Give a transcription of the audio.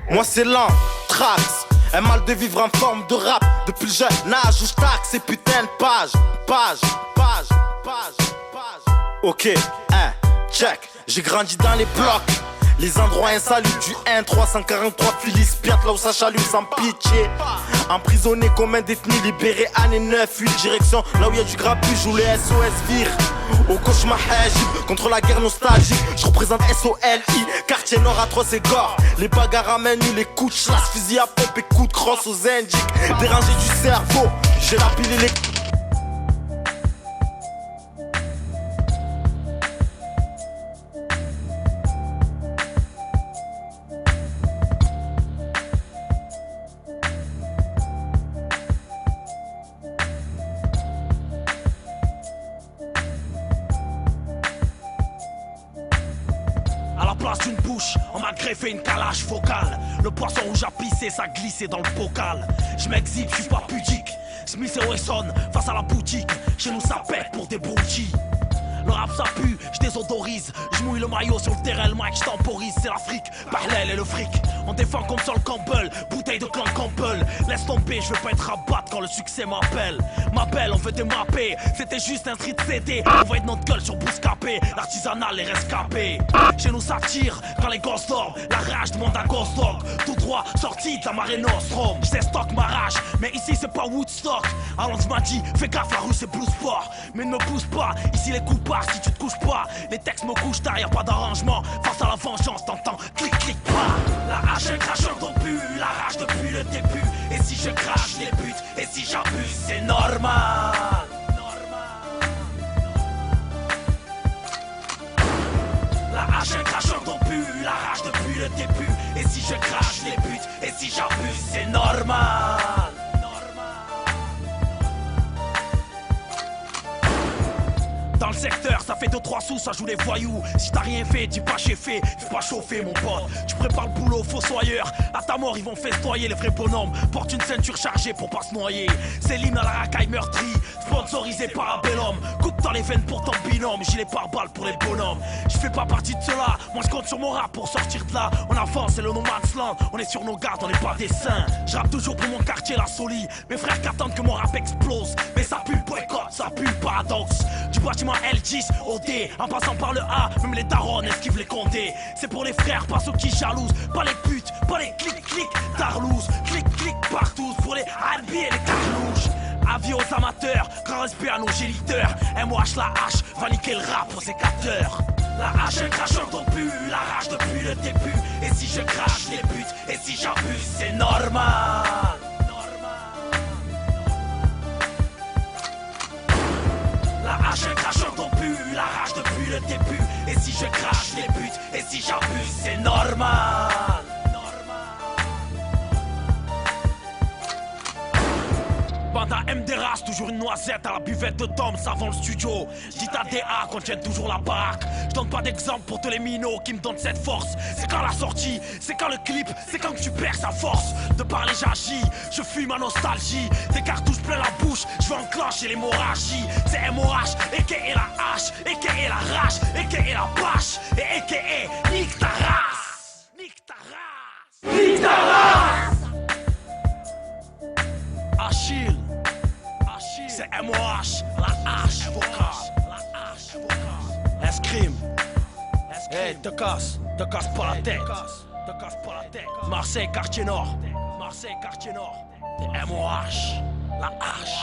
Moi c'est l'anthrax, un mal de vivre en forme de rap. Depuis le jeune âge où je taxe ces putains de pages. Ok, check, j'ai grandi dans les blocs. Les endroits insalubres du 1 343 Phyllis Piat, là où ça chalule sans pitié. Emprisonné comme un détenu libéré, année 9-8 direction là où y a du grabuge où les SOS virent. Au cauchemar Hajib, contre la guerre nostalgique. Je représente SOLI, quartier nord atroce et gore. Les bagarres à main nues, les coups de chasse, fusil à pompe et coups de crosse aux indiques. Dérangé du cerveau, j'ai la pile et les... D'une bouche, on m'a greffé une calage focale. Le poisson rouge a pissé, ça glissé dans le bocal. Je m'exhibe, je suis pas pudique. Smith et Wesson face à la boutique. Chez nous ça pète pour des broutilles. Le rap ça pue, je désodorise. Je mouille le maillot sur le terrain, le mic je temporise. C'est l'Afrique, Parlel et le fric. On défend comme Sol Campbell, bouteille de clan Campbell. Laisse tomber, je veux pas être à battre quand le succès m'appelle. Ma belle, on veut démapper. C'était juste un street CD. On va être notre gueule sur Bouscapé. L'artisanal, les rescapés. Chez nous ça tire quand les gosses dorment. La rage demande un ghost dog. Tout droit, sorti de la marée Nostrum. Je sais stock ma rage, mais ici c'est pas Woodstock. Alonso m'a dit, fais gaffe, la rue c'est Blue Sport. Mais ne me pousse pas, ici les coups partent si tu te couches pas. Les textes me couchent tard, y'a pas d'arrangement. Face à la vengeance, t'entends clic clic pas. La hache, un cracheur d'obus, la rage depuis le début. Et si je crache, je les bute. Et si j'abuse, c'est normal. La hache, un cracheur d'obus, la rage depuis le début. Et si je crache, je les bute. Et si j'abuse, c'est normal. Dans le secteur, ça fait 2-3 sous, ça joue les voyous. Si t'as rien fait, dis pas j'ai fait, fais pas chauffer mon pote. Tu prépares le boulot, fossoyeur. À ta mort, ils vont festoyer les vrais bonhommes. Porte une ceinture chargée pour pas se noyer. C'est l'hymne à la racaille meurtrie, sponsorisé par un bel homme. Coupe dans les veines pour ton binôme, gilet pare-balles pour les bonhommes. Je fais pas partie de cela, moi je compte sur mon rap pour sortir de là. On avance, c'est le no man's land, on est sur nos gardes, on est pas des saints. Je rappe toujours pour mon quartier, la soli. Mes frères qui attendent que mon rap explose. Mais ça pue le boycott, ça pue le paradoxe. Du bâtiment L10 au D, en passant par le A, même les darons esquivent les condés. C'est pour les frères, pas ceux qui jalousent, pas les putes, pas les clic-clic, tarlouse, clic-clic partout, pour les RB et les carlouches. Avis aux amateurs, grand respect à nos géniteurs. MOH la hache, va niquer le rap aux écarteurs. La hache, un cracheur d'obus, la rage depuis le début. Et si je crache, je les bute, et si j'abuse, c'est normal. La hache, un cracheur d'obus, la rage depuis le début. Et si je crache, je les bute. Et si j'abuse, c'est normal. Banda MD Ras, toujours une noisette à la buvette de Tom, ça vend le studio. Dis ta DA qu'on tienne toujours la baraque. Je donne pas d'exemple pour tous les minots qui me donnent cette force. C'est quand la sortie, c'est quand le clip, c'est quand tu perds sa force. De parler j'agis, je fuis ma nostalgie. Des cartouches plein la bouche, je veux enclencher l'hémorragie. C'est MOH, a.k.a. la hache, a.k.a. la rage, a.k.a. la bâche, et a.k.a. nique ta race. Nique ta race. Nique ta race. Achille, c'est MOH, la hache, escrime, hey, te casse pas la tête, Marseille, quartier nord, MOH, la hache.